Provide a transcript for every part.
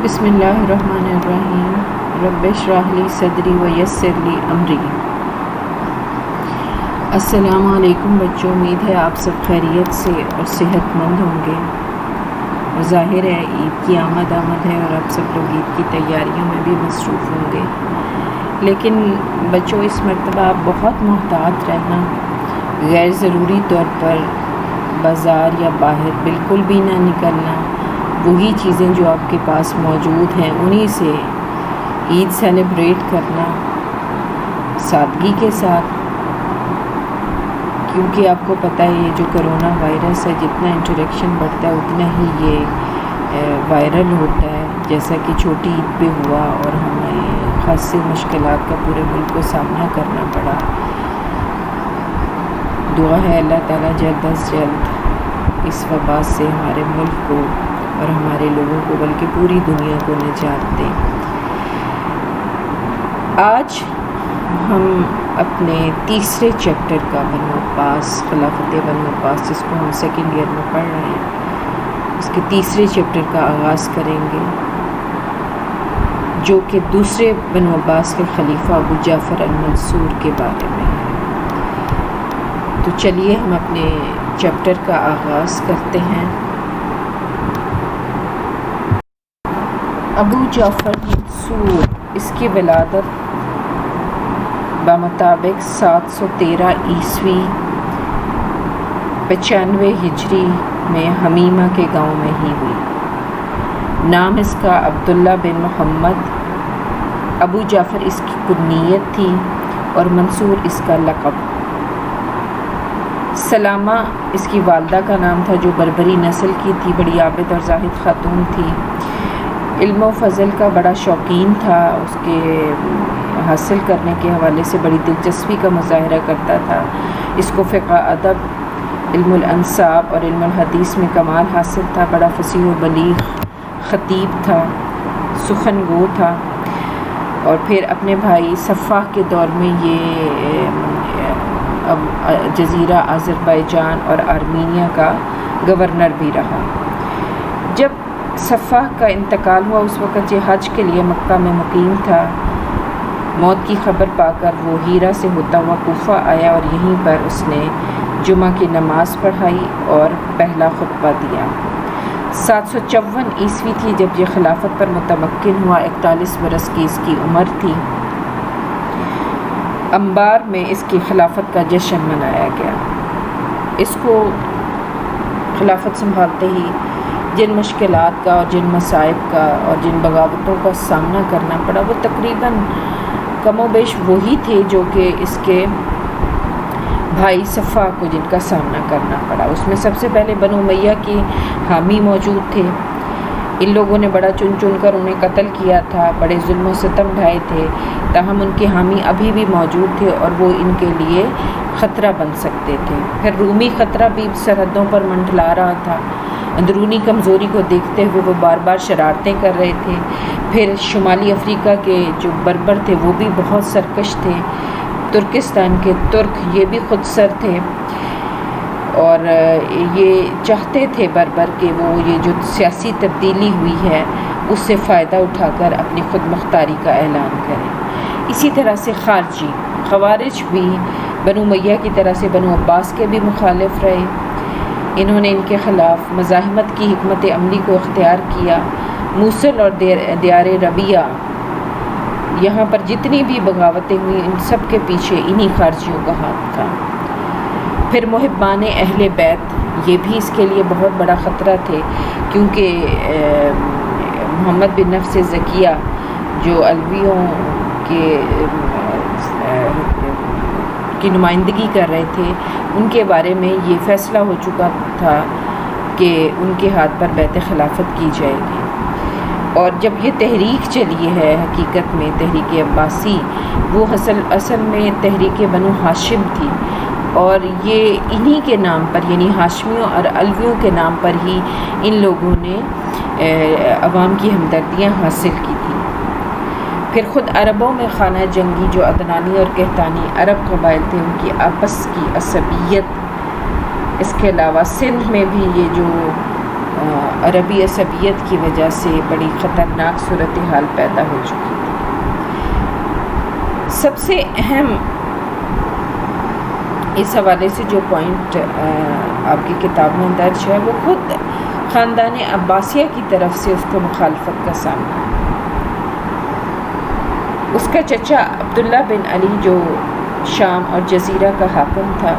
بسم اللہ الرحمن الرحیم رب اشرح لی صدری ویسر لی امری۔ السلام علیکم بچوں، امید ہے آپ سب خیریت سے اور صحت مند ہوں گے۔ ظاہر ہے عید کی آمد ہے اور آپ سب لوگ عید کی تیاریوں میں بھی مصروف ہوں گے، لیکن بچوں اس مرتبہ آپ بہت محتاط رہنا، غیر ضروری طور پر بازار یا باہر بالکل بھی نہ نکلنا۔ وہی چیزیں جو آپ کے پاس موجود ہیں انہی سے عید سیلیبریٹ کرنا سادگی کے ساتھ، کیونکہ آپ کو پتہ ہے یہ جو کرونا وائرس ہے جتنا انٹریکشن بڑھتا ہے اتنا ہی یہ وائرل ہوتا ہے، جیسا کہ چھوٹی عید پہ ہوا اور ہمیں خاصی مشکلات کا پورے ملک کو سامنا کرنا پڑا۔ دعا ہے اللہ تعالیٰ جلد از جلد اس وبا سے ہمارے ملک کو اور ہمارے لوگوں کو بلکہ پوری دنیا کو نجات دیں۔ آج ہم اپنے تیسرے چیپٹر کا بنو عباس، خلافت بنو عباس، جس کو ہم سیکنڈ ایئر میں پڑھ رہے ہیں، اس کے تیسرے چیپٹر کا آغاز کریں گے، جو کہ دوسرے بنو عباس کے خلیفہ ابو جعفر المنصور کے بارے میں ہے۔ تو چلیے ہم اپنے چیپٹر کا آغاز کرتے ہیں۔ ابو جعفر منصور، اس کی ولادت بمطابق 713 عیسوی 95 ہجری میں حمیمہ کے گاؤں میں ہی ہوئی۔ نام اس کا عبداللہ بن محمد، ابو جعفر اس کی کنیت تھی اور منصور اس کا لقب۔ سلامہ اس کی والدہ کا نام تھا جو بربری نسل کی تھی، بڑی عابد اور زاہد خاتون تھی، علم و فضل کا بڑا شوقین تھا، اس کے حاصل کرنے کے حوالے سے بڑی دلچسپی کا مظاہرہ کرتا تھا۔ اس کو فقہ، ادب، علم الانساب اور علم الحدیث میں کمال حاصل تھا، بڑا فصیح و بلیغ خطیب تھا، سخن گو تھا، اور پھر اپنے بھائی صفاح کے دور میں یہ جزیرہ آذربائیجان اور آرمینیا کا گورنر بھی رہا۔ جب صفاح کا انتقال ہوا اس وقت یہ حج کے لیے مکہ میں مقیم تھا۔ موت کی خبر پا کر وہ ہیرا سے ہوتا ہوا کوفہ آیا اور یہیں پر اس نے جمعہ کی نماز پڑھائی اور پہلا خطبہ دیا۔ 754 عیسوی تھی جب یہ خلافت پر متمکن ہوا، 41 برس کی اس کی عمر تھی۔ انبار میں اس کی خلافت کا جشن منایا گیا۔ اس کو خلافت سنبھالتے ہی جن مشکلات کا اور جن مصائب کا اور جن بغاوتوں کا سامنا کرنا پڑا وہ تقریباً کم و بیش وہی تھے جو کہ اس کے بھائی صفا کو جن کا سامنا کرنا پڑا۔ اس میں سب سے پہلے بنو امیہ کی حامی موجود تھے۔ ان لوگوں نے بڑا چن چن کر انہیں قتل کیا تھا، بڑے ظلم و ستم ڈھائے تھے، تاہم ان کے حامی ابھی بھی موجود تھے اور وہ ان کے لیے خطرہ بن سکتے تھے۔ پھر رومی خطرہ بھی سرحدوں پر منڈلا رہا تھا، اندرونی کمزوری کو دیکھتے ہوئے وہ بار بار شرارتیں کر رہے تھے۔ پھر شمالی افریقہ کے جو بربر تھے وہ بھی بہت سرکش تھے، ترکستان کے ترک یہ بھی خود سر تھے، اور یہ چاہتے تھے بربر کہ وہ یہ جو سیاسی تبدیلی ہوئی ہے اس سے فائدہ اٹھا کر اپنی خود مختاری کا اعلان کریں۔ اسی طرح سے خارجی خوارج بھی بنو امیہ کی طرح سے بنو عباس کے بھی مخالف رہے۔ انہوں نے ان کے خلاف مزاحمت کی حکمت عملی کو اختیار کیا۔ موصل اور دیار ربیہ، یہاں پر جتنی بھی بغاوتیں ہوئیں ان سب کے پیچھے انہی خارجیوں کا ہاتھ تھا۔ پھر محبان اہل بیت، یہ بھی اس کے لیے بہت بڑا خطرہ تھے، کیونکہ محمد بن نفس زکیہ جو علویوں کی نمائندگی کر رہے تھے، ان کے بارے میں یہ فیصلہ ہو چکا تھا کہ ان کے ہاتھ پر بیعت خلافت کی جائے گی۔ اور جب یہ تحریک چلی ہے حقیقت میں تحریک عباسی، وہ اصل میں تحریک بنو ہاشم تھی، اور یہ انہی کے نام پر یعنی ہاشمیوں اور علویوں کے نام پر ہی ان لوگوں نے عوام کی ہمدردیاں حاصل کی تھیں۔ پھر خود عربوں میں خانہ جنگی جو عدنانی اور کہتانی عرب قبائل تھے ان کی آپس کی عصبیت، اس کے علاوہ سندھ میں بھی یہ جو عربی عصبیت کی وجہ سے بڑی خطرناک صورتحال پیدا ہو چکی تھی۔ سب سے اہم اس حوالے سے جو پوائنٹ آپ کی کتاب میں درج ہے وہ خود خاندان عباسیہ کی طرف سے اس کو مخالفت کا سامنا ہے۔ اس کا چچا عبداللہ بن علی جو شام اور جزیرہ کا حاکم تھا،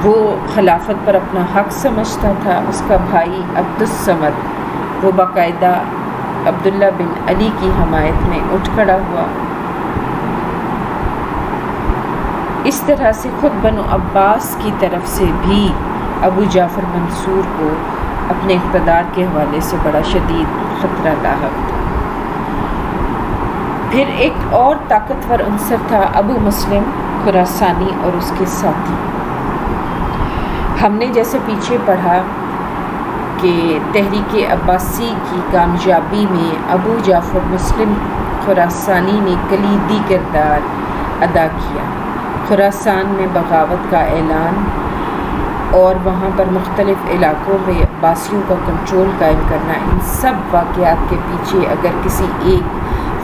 وہ خلافت پر اپنا حق سمجھتا تھا۔ اس کا بھائی عبد الصمد وہ باقاعدہ عبداللہ بن علی کی حمایت میں اٹھ کھڑا ہوا۔ اس طرح سے خود بنو عباس کی طرف سے بھی ابو جعفر منصور کو اپنے اقتدار کے حوالے سے بڑا شدید خطرہ لاحق تھا۔ پھر ایک اور طاقتور عنصر تھا ابو مسلم خراسانی اور اس کے ساتھی۔ ہم نے جیسے پیچھے پڑھا کہ تحریک عباسی کی کامیابی میں ابو جعفر مسلم خراسانی نے کلیدی کردار ادا کیا۔ خراسان میں بغاوت کا اعلان اور وہاں پر مختلف علاقوں میں عباسیوں کا کنٹرول قائم کرنا، ان سب واقعات کے پیچھے اگر کسی ایک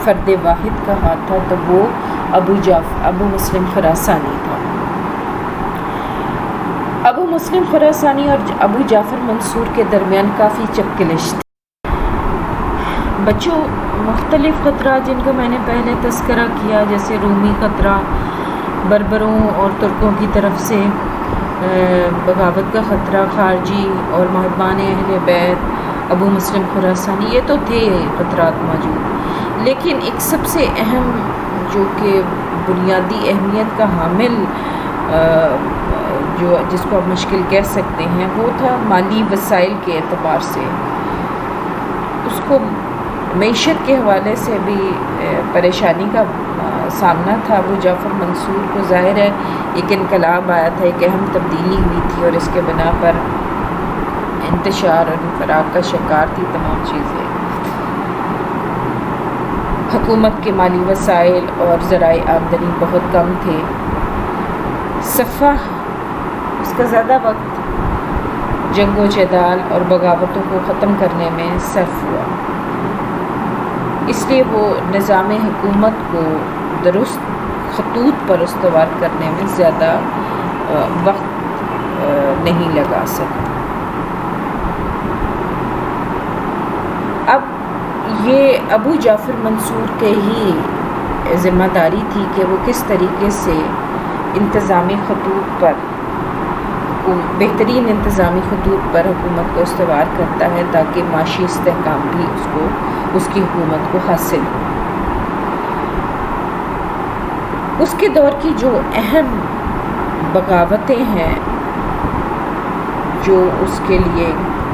فرد واحد کا ہاتھ تھا تو وہ ابو مسلم خراسانی تھا۔ ابو مسلم خراسانی اور ابو جعفر منصور کے درمیان کافی چپکلش تھی۔ بچوں، مختلف خطرات جن کا میں نے پہلے تذکرہ کیا، جیسے رومی خطرہ، بربروں اور ترکوں کی طرف سے بغاوت کا خطرہ، خارجی اور محبان اہل بیت، ابو مسلم خراسانی، یہ تو تھے خطرات موجود، لیکن ایک سب سے اہم جو کہ بنیادی اہمیت کا حامل جو جس کو آپ مشکل کہہ سکتے ہیں، وہ تھا مالی وسائل کے اعتبار سے۔ اس کو معیشت کے حوالے سے بھی پریشانی کا سامنا تھا۔ ابو جعفر منصور کو ظاہر ہے ایک انقلاب آیا تھا، ایک اہم تبدیلی ہوئی تھی اور اس کے بنا پر انتشار اور انفراگ کا شکار تھی تمام چیزیں۔ حکومت کے مالی وسائل اور ذرائع آمدنی بہت کم تھے۔ صفحہ اس کا زیادہ وقت جنگ و جدال اور بغاوتوں کو ختم کرنے میں صرف ہوا، اس لیے وہ نظام حکومت کو درست خطوط پر استوار کرنے میں زیادہ وقت نہیں لگا سکا۔ اب یہ ابو جعفر منصور کے ہی ذمہ داری تھی کہ وہ کس طریقے سے انتظامی خطوط پر بہترین انتظامی خطوط پر حکومت کو استوار کرتا ہے تاکہ معاشی استحکام بھی اس کی حکومت کو حاصل ہو۔ اس کے دور کی جو اہم بغاوتیں ہیں جو اس کے لیے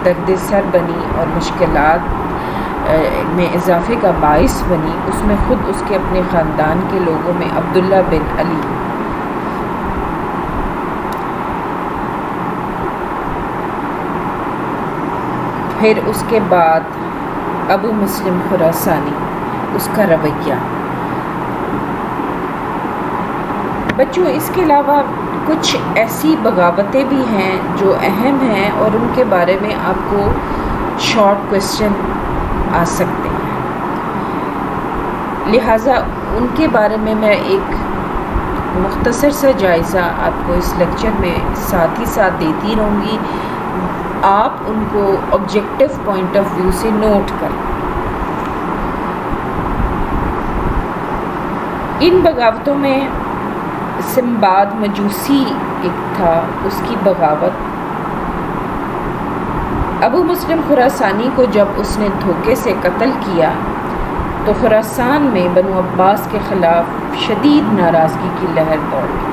درد سر بنی اور مشکلات میں اضافے کا باعث بنی، اس میں خود اس کے اپنے خاندان کے لوگوں میں عبداللہ بن علی، پھر اس کے بعد ابو مسلم خراسانی، اس کا رویہ۔ بچوں، اس کے علاوہ کچھ ایسی بغاوتیں بھی ہیں جو اہم ہیں اور ان کے بارے میں آپ کو شارٹ کوسچن آ سکتے ہیں، لہٰذا ان کے بارے میں ایک مختصر سا جائزہ آپ کو اس لیکچر میں ساتھ ہی ساتھ دیتی رہوں گی۔ آپ ان کو آبجیکٹو پوائنٹ آف ویو سے نوٹ کریں۔ ان بغاوتوں میں سمباد مجوسی ایک تھا، اس کی بغاوت۔ ابو مسلم خراسانی کو جب اس نے دھوکے سے قتل کیا تو خراسان میں بنو عباس کے خلاف شدید ناراضگی کی لہر دوڑ گئی۔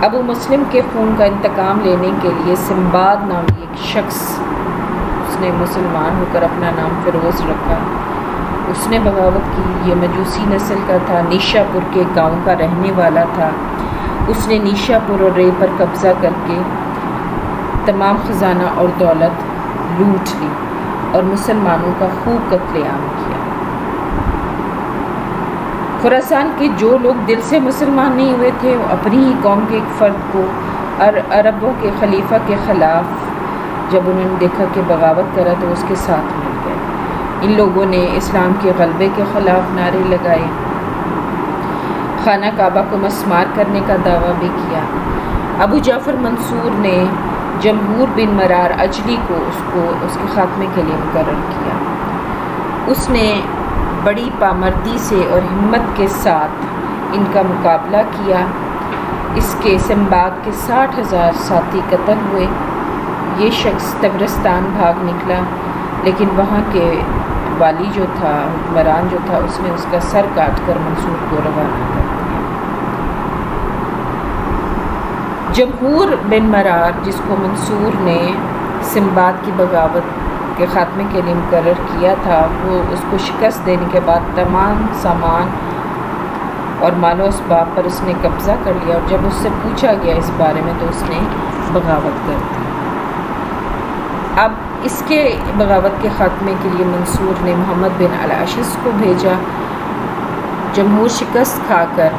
ابو مسلم کے خون کا انتقام لینے کے لیے سمباد نامی ایک شخص، اس نے مسلمان ہو کر اپنا نام فیروز رکھا، اس نے بغاوت کی۔ یہ مجوسی نسل کا تھا، نیشا پور کے گاؤں کا رہنے والا تھا۔ اس نے نیشا پور اور رے پر قبضہ کر کے تمام خزانہ اور دولت لوٹ لی اور مسلمانوں کا خوب قتل عام کیا۔ خراسان کے جو لوگ دل سے مسلمان نہیں ہوئے تھے، وہ اپنی ہی قوم کے ایک فرد کو عربوں کے خلیفہ کے خلاف جب انہوں نے دیکھا کہ بغاوت کرا تو اس کے ساتھ مل گئے۔ ان لوگوں نے اسلام کے غلبے کے خلاف نعرے لگائے، خانہ کعبہ کو مسمار کرنے کا دعویٰ بھی کیا۔ ابو جعفر منصور نے جمہور بن مرار اجلی کو اس کے خاتمے کے لیے مقرر کیا۔ اس نے بڑی پامردی سے اور ہمت کے ساتھ ان کا مقابلہ کیا۔ اس کے سمباد کے 60,000 ساتھی قتل ہوئے۔ یہ شخص طبرستان بھاگ نکلا، لیکن وہاں کے والی جو تھا، حکمران جو تھا، اس نے اس کا سر کاٹ کر منصور کو روانہ کر دیا۔ جمہور بن مرار، جس کو منصور نے سمباد کی بغاوت کے خاتمے کے لیے مقرر کیا تھا، وہ اس کو شکست دینے کے بعد تمام سامان اور مال و اسباب پر اس نے قبضہ کر لیا، اور جب اس سے پوچھا گیا اس بارے میں تو اس نے بغاوت کر دی۔ اب اس کے بغاوت کے خاتمے کے لیے منصور نے محمد بن الاشس کو بھیجا۔ جمہور شکست کھا کر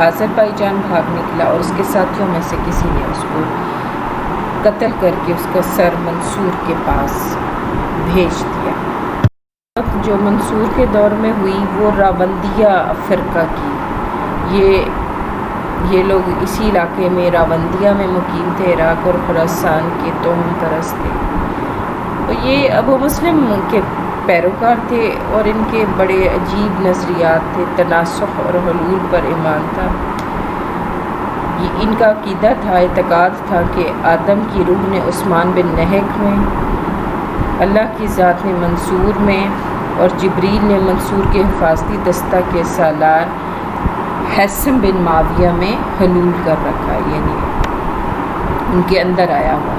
آذربائیجان بھاگ نکلا، اور اس کے ساتھیوں میں سے کسی نے اس کو قتل کر کے اس کا سر منصور کے پاس بھیج دیا۔ جو منصور کے دور میں ہوئی وہ راوندیہ فرقہ کی۔ یہ لوگ اسی علاقے میں راوندیہ میں مقیم تھے، عراق اور خراسان کے توہم پرست تھے۔ تو یہ ابو مسلم کے پیروکار تھے، اور ان کے بڑے عجیب نظریات تھے، تناسخ اور حلول پر ایمان تھا۔ یہ ان کا عقیدہ تھا، اعتقاد تھا کہ آدم کی روح نے عثمان بن نہک میں، اللہ کی ذات نے منصور میں، اور جبریل نے منصور کے حفاظتی دستہ کے سالار حسن بن معاویہ میں حلول کر رکھا، یعنی ان کے اندر آیا ہوا۔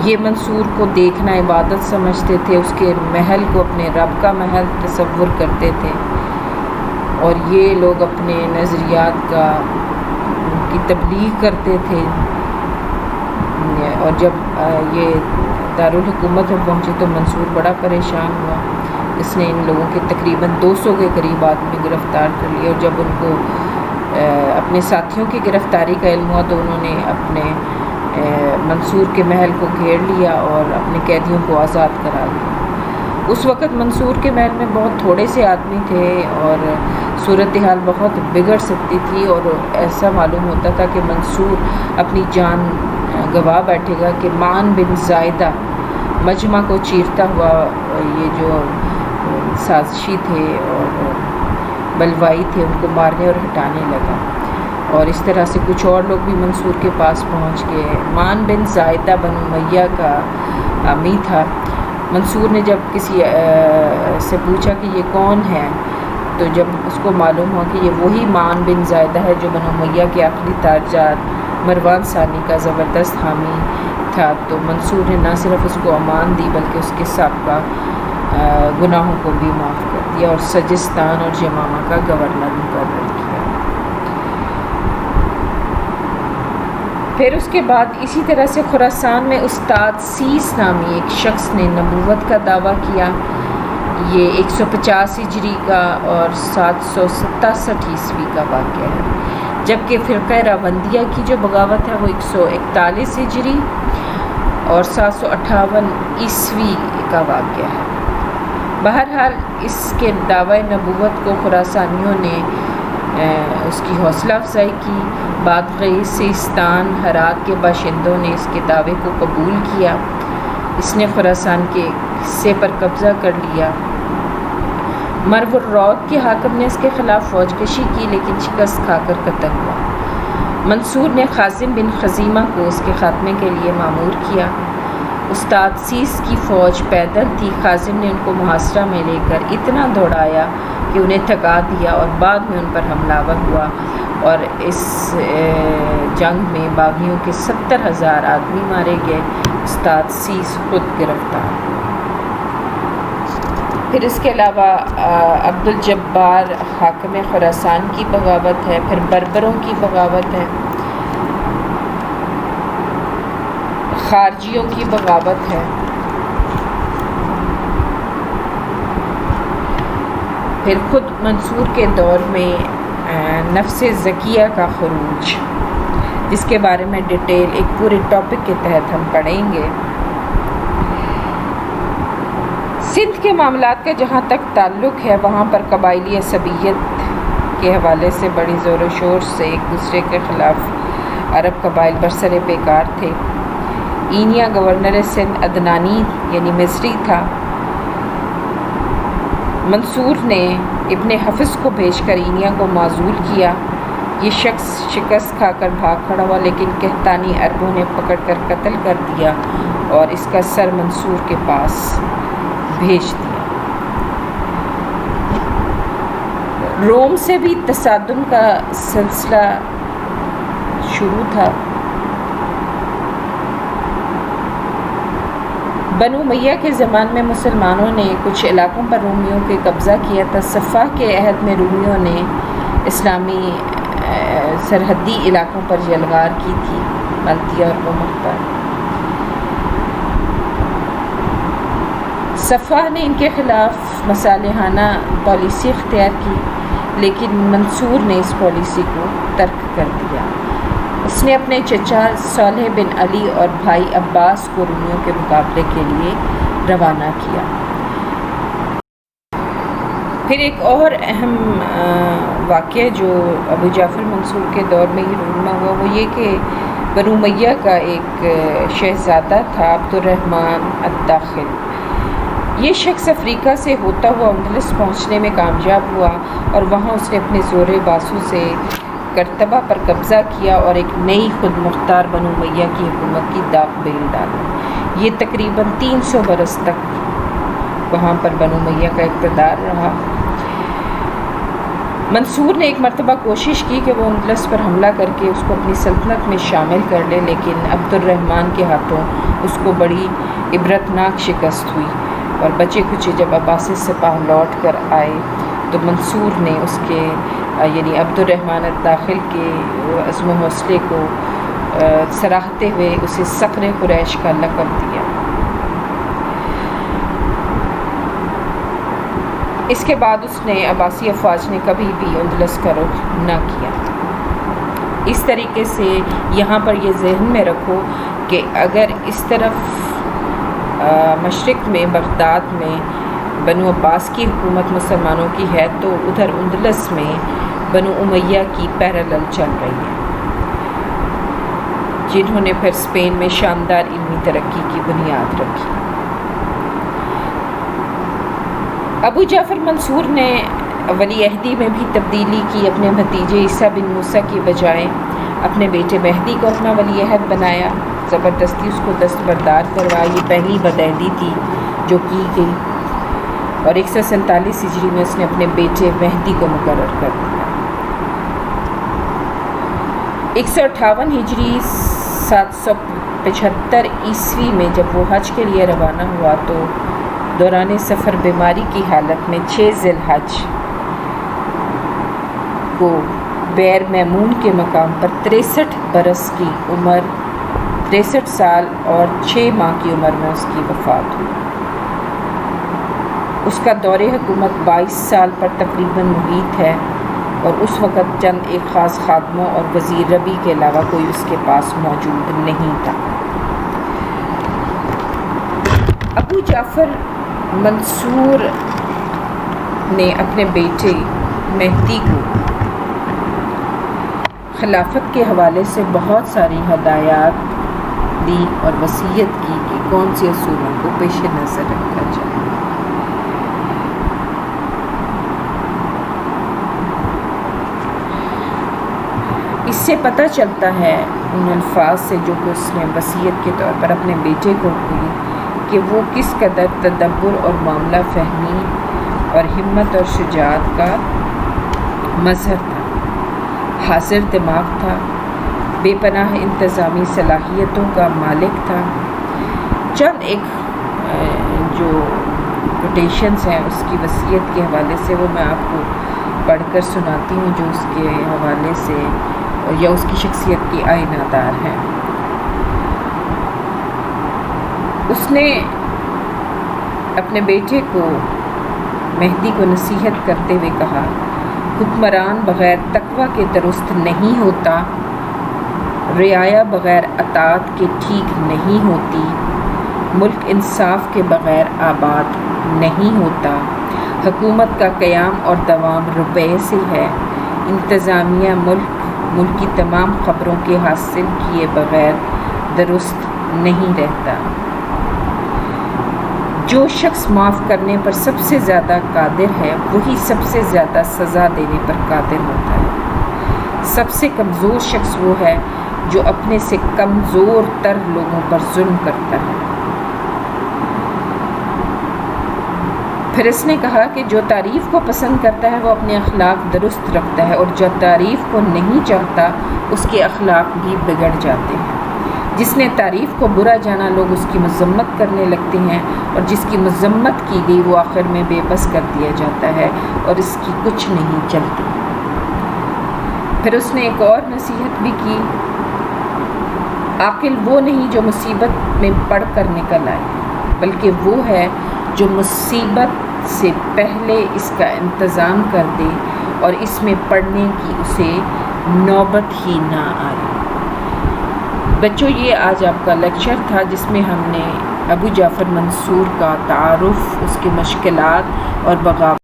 یہ منصور کو دیکھنا عبادت سمجھتے تھے، اس کے محل کو اپنے رب کا محل تصور کرتے تھے، اور یہ لوگ اپنے نظریات کی تبلیغ کرتے تھے۔ اور جب یہ دارالحکومت میں پہنچے تو منصور بڑا پریشان ہوا۔ اس نے ان لوگوں کے تقریباً 200 کے قریب آدمی گرفتار کر لیے، اور جب ان کو اپنے ساتھیوں کی گرفتاری کا علم ہوا تو انہوں نے اپنے منصور کے محل کو گھیر لیا اور اپنے قیدیوں کو آزاد کرا دیا۔ اس وقت منصور کے محل میں بہت تھوڑے سے آدمی تھے، اور صورتحال بہت بگڑ سکتی تھی، اور ایسا معلوم ہوتا تھا کہ منصور اپنی جان گوا بیٹھے گا کہ مان بن زائدہ مجمع کو چیرتا ہوا، یہ جو سازشی تھے اور بلوائی تھے، ان کو مارنے اور ہٹانے لگا۔ اور اس طرح سے کچھ اور لوگ بھی منصور کے پاس پہنچ گئے۔ مان بن زائدہ بن امیہ کا امی تھا۔ منصور نے جب کسی سے پوچھا کہ یہ کون ہے، تو جب اس کو معلوم ہوا کہ یہ وہی مان بن زائدہ ہے جو بن امیہ کے آخری تاجدار مروان ثانی کا زبردست حامی تھا، تو منصور نے نہ صرف اس کو امان دی بلکہ اس کے سابقہ گناہوں کو بھی معاف کر دیا، اور سجستان اور یمامہ کا گورنر مقرر کیا۔ پھر اس کے بعد اسی طرح سے خراسان میں استاد سیس نامی ایک شخص نے نبوت کا دعویٰ کیا۔ یہ 150 ہجری کا اور 767 عیسوی کا واقعہ ہے، جبکہ فرقہ راوندیہ کی جو بغاوت ہے وہ 141 ہجری اور 758 عیسوی کا واقعہ ہے۔ بہرحال اس کے دعوی نبوت کو خراسانیوں نے اس کی حوصلہ افزائی کی۔ بادغیس، سیستان، ہرات کے باشندوں نے اس کے دعوے کو قبول کیا۔ اس نے خراسان کے حصے پر قبضہ کر لیا۔ مرو الروق کے حاکم نے اس کے خلاف فوج کشی کی، لیکن شکست کھا کر قتل ہوا۔ منصور نے خازم بن خزیمہ کو اس کے خاتمے کے لیے مامور کیا۔ استاد سیس کی فوج پیدل تھی۔ خازم نے ان کو محاصرہ میں لے کر اتنا دوڑایا کہ انہیں تھکا دیا، اور بعد میں ان پر حملہ آور ہوا، اور اس جنگ میں باغیوں کے 70,000 آدمی مارے گئے۔ استاد سیس خود گرفتار ہوا۔ پھر اس کے علاوہ عبد الجبار حاکم خراسان کی بغاوت ہے، پھر بربروں کی بغاوت ہے، خارجیوں کی بغاوت ہے، پھر خود منصور کے دور میں نفس زکیہ کا خروج، جس کے بارے میں ڈیٹیل ایک پورے ٹاپک کے تحت ہم پڑھیں گے۔ سندھ کے معاملات کا جہاں تک تعلق ہے، وہاں پر قبائلی عصبیت کے حوالے سے بڑی زور و شور سے ایک دوسرے کے خلاف عرب قبائل برسر پیکار تھے۔ اینیا گورنر سندھ عدنانی یعنی مصری تھا۔ منصور نے ابن حفص کو بھیج کر اینیا کو معزول کیا۔ یہ شخص شکست کھا کر بھاگ کھڑا ہوا، لیکن قحطانی عربوں نے پکڑ کر قتل کر دیا اور اس کا سر منصور کے پاس بھیج دیا۔ روم سے بھی تصادم کا سلسلہ شروع تھا۔ بنو امیہ کے زمان میں مسلمانوں نے کچھ علاقوں پر رومیوں کے قبضہ کیا تھا۔ صفا کے عہد میں رومیوں نے اسلامی سرحدی علاقوں پر یلغار کی تھی، ملتیا اور قمق پر۔ صفا نے ان کے خلاف مصالحانہ پالیسی اختیار کی، لیکن منصور نے اس پالیسی کو ترک کر دیا۔ اس نے اپنے چچا صالح بن علی اور بھائی عباس کو رومیوں کے مقابلے کے لیے روانہ کیا۔ پھر ایک اور اہم واقعہ جو ابو جعفر منصور کے دور میں ہی رونما ہوا، وہ یہ کہ بنو امیہ کا ایک شہزادہ تھا عبد الرحمن الداخل۔ یہ شخص افریقہ سے ہوتا ہوا اندلس پہنچنے میں کامیاب ہوا اور وہاں اس نے اپنے زور بازو سے کرتبہ پر قبضہ کیا اور ایک نئی خود مختار بنو امیہ کی حکومت کی داغ بیل ڈالی۔ یہ تقریباً 300 برس تک وہاں پر بنو امیہ کا اقتدار رہا۔ منصور نے ایک مرتبہ کوشش کی کہ وہ اندلس پر حملہ کر کے اس کو اپنی سلطنت میں شامل کر لے، لیکن عبد الرحمن کے ہاتھوں اس کو بڑی عبرتناک شکست ہوئی اور بچے کچے جب عباسی سپاہ لوٹ کر آئے تو منصور نے اس کے یعنی عبد الرحمن الداخل کے عزم و حوصلے کو سراہتے ہوئے اسے صقر قریش کا لقب دیا۔ اس کے بعد اس نے عباسی افواج نے کبھی بھی اندلس کا رخ نہ کیا۔ اس طریقے سے یہاں پر یہ ذہن میں رکھو کہ اگر اس طرف مشرق میں بغداد میں بنو عباس کی حکومت مسلمانوں کی ہے، تو ادھر اندلس میں بنو امیہ کی پیرالل چل رہی ہے، جنہوں نے پھر اسپین میں شاندار علمی ترقی کی بنیاد رکھی۔ ابو جعفر منصور نے ولی عہدی میں بھی تبدیلی کی، اپنے بھتیجے عیسیٰ بن موسیٰ کی بجائے اپنے بیٹے مہدی کو اپنا ولی عہد بنایا، زبردستی اس کو دستبردار کروایا۔ یہ پہلی بدعہدی تھی جو کی گئی، اور 147 ہجری میں اس نے اپنے بیٹے مہدی کو مقرر کر دیا۔ 158 ہجری 775 عیسوی میں جب وہ حج کے لیے روانہ ہوا تو دوران سفر بیماری کی حالت میں 6 ذی الحج کو بیر میمون کے مقام پر 63 برس کی عمر 63 سال اور 6 ماہ کی عمر میں اس کی وفات ہوئی۔ اس کا دور حکومت 22 سال پر تقریباً محیط ہے، اور اس وقت چند ایک خاص خادموں اور وزیر ربی کے علاوہ کوئی اس کے پاس موجود نہیں تھا۔ ابو جعفر منصور نے اپنے بیٹے مہدی کو خلافت کے حوالے سے بہت ساری ہدایات دی اور وصیت کی کہ کون سے اصولوں کو پیش نظر رکھا جائے۔ اس سے پتہ چلتا ہے ان الفاظ سے جو کہ اس نے وصیت کے طور پر اپنے بیٹے کو کی کہ وہ کس قدر تدبر اور معاملہ فہمی اور ہمت اور شجاعت کا مظہر تھا، حاضر دماغ تھا، بے پناہ انتظامی صلاحیتوں کا مالک تھا۔ چند ایک جو کوٹیشنز ہیں اس کی وصیت کے حوالے سے وہ میں آپ کو پڑھ کر سناتی ہوں، جو اس کے حوالے سے یا اس کی شخصیت کی آئینہ دار ہیں۔ اس نے اپنے بیٹے کو مہدی کو نصیحت کرتے ہوئے کہا، حکمران بغیر تقوی کے درست نہیں ہوتا، رعایا بغیر اطاعت کے ٹھیک نہیں ہوتی، ملک انصاف کے بغیر آباد نہیں ہوتا، حکومت کا قیام اور دوام روپے سے ہے، انتظامیہ ملک کی تمام خبروں کے حاصل کیے بغیر درست نہیں رہتا۔ جو شخص معاف کرنے پر سب سے زیادہ قادر ہے وہی سب سے زیادہ سزا دینے پر قادر ہوتا ہے۔ سب سے کمزور شخص وہ ہے جو اپنے سے کمزور تر لوگوں پر ظلم کرتا ہے۔ پھر اس نے کہا کہ جو تعریف کو پسند کرتا ہے وہ اپنے اخلاق درست رکھتا ہے، اور جو تعریف کو نہیں چاہتا اس کے اخلاق بھی بگڑ جاتے ہیں۔ جس نے تعریف کو برا جانا لوگ اس کی مذمت کرنے لگتے ہیں، اور جس کی مذمت کی گئی وہ آخر میں بے بس کر دیا جاتا ہے اور اس کی کچھ نہیں چلتی۔ پھر اس نے ایک اور نصیحت بھی کی، عاقل وہ نہیں جو مصیبت میں پڑھ کر نکل آئے، بلکہ وہ ہے جو مصیبت سے پہلے اس کا انتظام کر دے اور اس میں پڑھنے کی اسے نوبت ہی نہ آئے۔ بچوں، یہ آج آپ کا لیکچر تھا جس میں ہم نے ابو جعفر منصور کا تعارف، اس کے مشکلات اور بغاوت